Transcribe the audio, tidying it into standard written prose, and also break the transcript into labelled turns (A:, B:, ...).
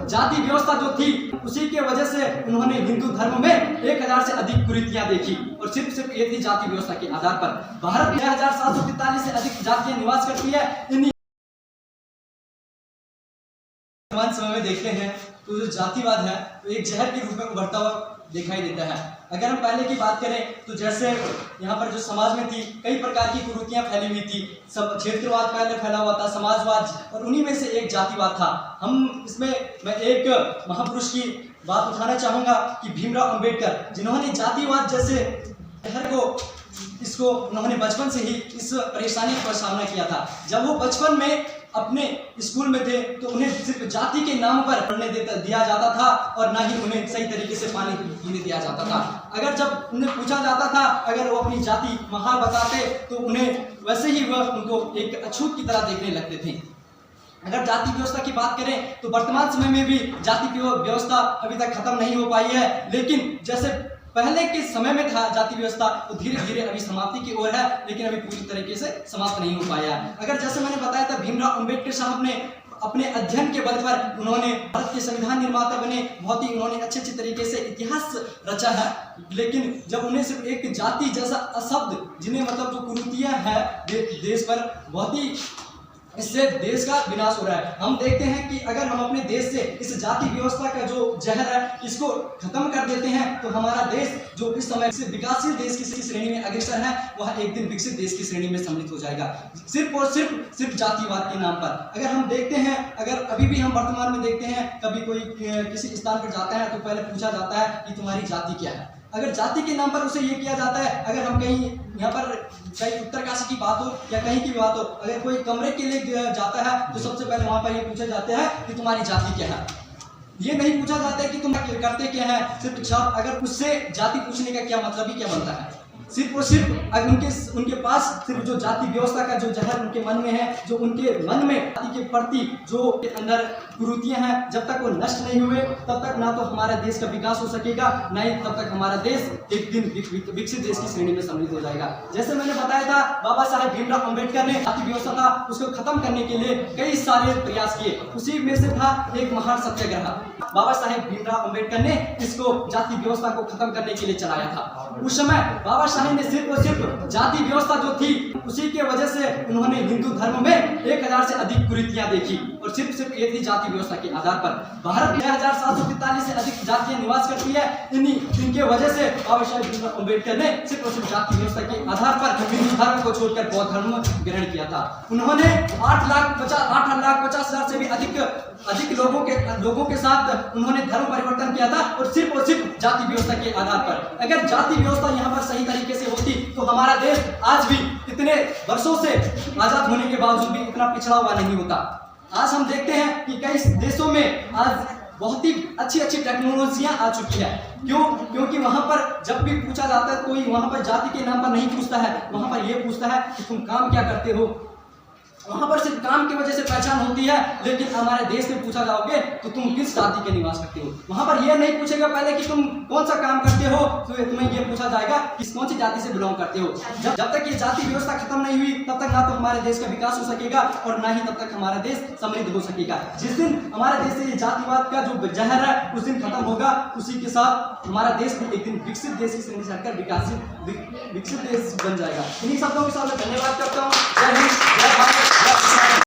A: जाति व्यवस्था जो थी उसी के वजह से उन्होंने हिंदू धर्म में 1000 से अधिक कुरीतियां देखी और सिर्फ ये थी जाति व्यवस्था के आधार पर। भारत में 6743 से अधिक जातियां निवास करती है। इन वर्तमान समय में देखते हैं तो जो जातिवाद है तो एक जहर के रूप में उभरता हुआ दिखाई देता है। अगर हम पहले की बात करें तो जैसे यहाँ पर जो समाज में थी कई प्रकार की कुरीतियां फैली हुई थी। सब क्षेत्रवाद पहले फैला हुआ था, समाजवाद, और उन्हीं में से एक जातिवाद था। हम इसमें मैं एक महापुरुष की बात उठाना चाहूँगा कि भीमराव अंबेडकर, जिन्होंने जातिवाद जैसे जहर को उन्होंने बचपन से ही इस परेशानी का सामना किया था। जब वो बचपन में अपने स्कूल में थे तो उन्हें सिर्फ जाति के नाम पर पढ़ने दिया जाता था और ना ही उन्हें सही तरीके से पानी पीने दिया जाता था। अगर जब उन्हें पूछा जाता था, अगर वो अपनी जाति महार बताते तो उन्हें वैसे ही वह उनको एक अछूत की तरह देखने लगते थे। अगर जाति व्यवस्था की बात करें तो वर्तमान समय में भी जाति व्यवस्था अभी तक खत्म नहीं हो पाई है, लेकिन जैसे पहले के समय में था जाति व्यवस्था तो धीरे धीरे अभी समाप्ति की ओर है, लेकिन अभी पूरी तरीके से समाप्त नहीं हो पाया है। अगर जैसे मैंने बताया था भीमराव अंबेडकर साहब ने अपने अध्ययन के बल पर उन्होंने भारत के संविधान निर्माता बने, बहुत ही उन्होंने अच्छे तरीके से इतिहास रचा है। लेकिन जब उन्हें सिर्फ एक जाति जैसा अशब्द, जिन्हें मतलब जो कुरीतियां है देश पर, बहुत ही इससे देश का विनाश हो रहा है। हम देखते हैं कि अगर हम अपने देश से इस जाति व्यवस्था का जो जहर है इसको खत्म कर देते हैं तो हमारा देश जो इस समय से विकासशील देश की श्रेणी में अग्रसर है वह एक दिन विकसित देश की श्रेणी में सम्मिलित हो जाएगा, सिर्फ और सिर्फ जातिवाद के नाम पर। अगर हम देखते हैं, अगर अभी भी हम वर्तमान में देखते हैं, कभी कोई किसी स्थान पर जाता है तो पहले पूछा जाता है कि तुम्हारी जाति क्या है। अगर जाति के नाम पर उसे ये किया जाता है, अगर हम कहीं यहाँ पर चाहे उत्तरकाशी की बात हो या कहीं की बात हो, अगर कोई कमरे के लिए जाता है तो सबसे पहले वहाँ पर ये पूछा जाता है कि तुम्हारी जाति क्या है। ये नहीं पूछा जाता है कि तुम करते क्या है। सिर्फ अगर उससे जाति पूछने का क्या मतलब ही क्या बनता है। सिर्फ और सिर्फ अगर उनके पास सिर्फ जो जाति व्यवस्था का जो जहर उनके मन में है, जो उनके मन में जाति के प्रति जो के अंदर कुरीतियां हैं, जब तक वो नष्ट नहीं हुए तब तक ना तो हमारे देश का विकास हो सकेगा, ना ही तब तक हमारा देश एक दिन विकसित देश की श्रेणी में सम्मिलित हो जाएगा। जैसे मैंने बताया था बाबा साहेब भीमराव अंबेडकर ने जाति व्यवस्था था उसको खत्म करने के लिए कई सारे प्रयास किए, उसी में से था एक महान सत्याग्रह। बाबा साहेब भीमराव अंबेडकर ने इसको जाति व्यवस्था को खत्म करने के लिए चलाया था। उस समय बाबा साहेब ने सिर्फ और सिर्फ जाति व्यवस्था जो थी उसी के वजह से उन्होंने हिंदू धर्म में 1000 से अधिक कुरीतियां देखी और सिर्फ ये थी जाति व्यवस्था के आधार पर। भारत में 6743 से अधिक जातियां निवास करती है। इनके वजह से बाबा साहेब भीमराव अंबेडकर ने सिर्फ और सिर्फ जाति व्यवस्था के आधार पर हिंदू धर्म को छोड़कर बौद्ध धर्म ग्रहण किया था। उन्होंने 8,50,000 से भी अधिक लोगों के साथ उन्होंने धर्म परिवर्तन किया था और सिर्फ जाति व्यवस्था के आधार पर। अगर जाति व्यवस्था यहाँ पर सही तरीके से होती तो हमारा देश आज भी इतने वर्षों से आजाद होने के बावजूद भी इतना पिछड़ा हुआ नहीं होता। आज हम देखते हैं कि कई देशों में आज बहुत ही अच्छी टेक्नोलॉजियां आ चुकी है। क्योंकि वहां पर जब भी पूछा जाता है कोई वहां पर जाति के नाम पर नहीं पूछता है, वहां पर यह पूछता है कि तुम काम क्या करते हो। वहां पर सिर्फ काम की वजह से पहचान होती है, लेकिन हमारे देश में पूछा जाओगे तो तुम किस जाति के निवास करते हो। वहां पर यह नहीं पूछेगा पहले कि तुम कौन सा काम करते हो, तो तुम्हें यह पूछा जाएगा कि कौन सी जाति से बिलोंग करते हो। जब तक ये जाति व्यवस्था खत्म नहीं हुई तब तक ना तो हमारे देश का विकास हो सकेगा और ना ही तब तक हमारा देश समृद्ध हो सकेगा। जिस दिन हमारे देश से ये जातिवाद का जो जहर है उस दिन खत्म होगा, उसी के साथ हमारा देश भी एक दिन विकसित देश की श्रेणी से हटकर विकसित देश बन जाएगा। इन्हीं शब्दों के साथ मैं धन्यवाद करता हूँ। जय हिंद, जय भारत, जय किसान।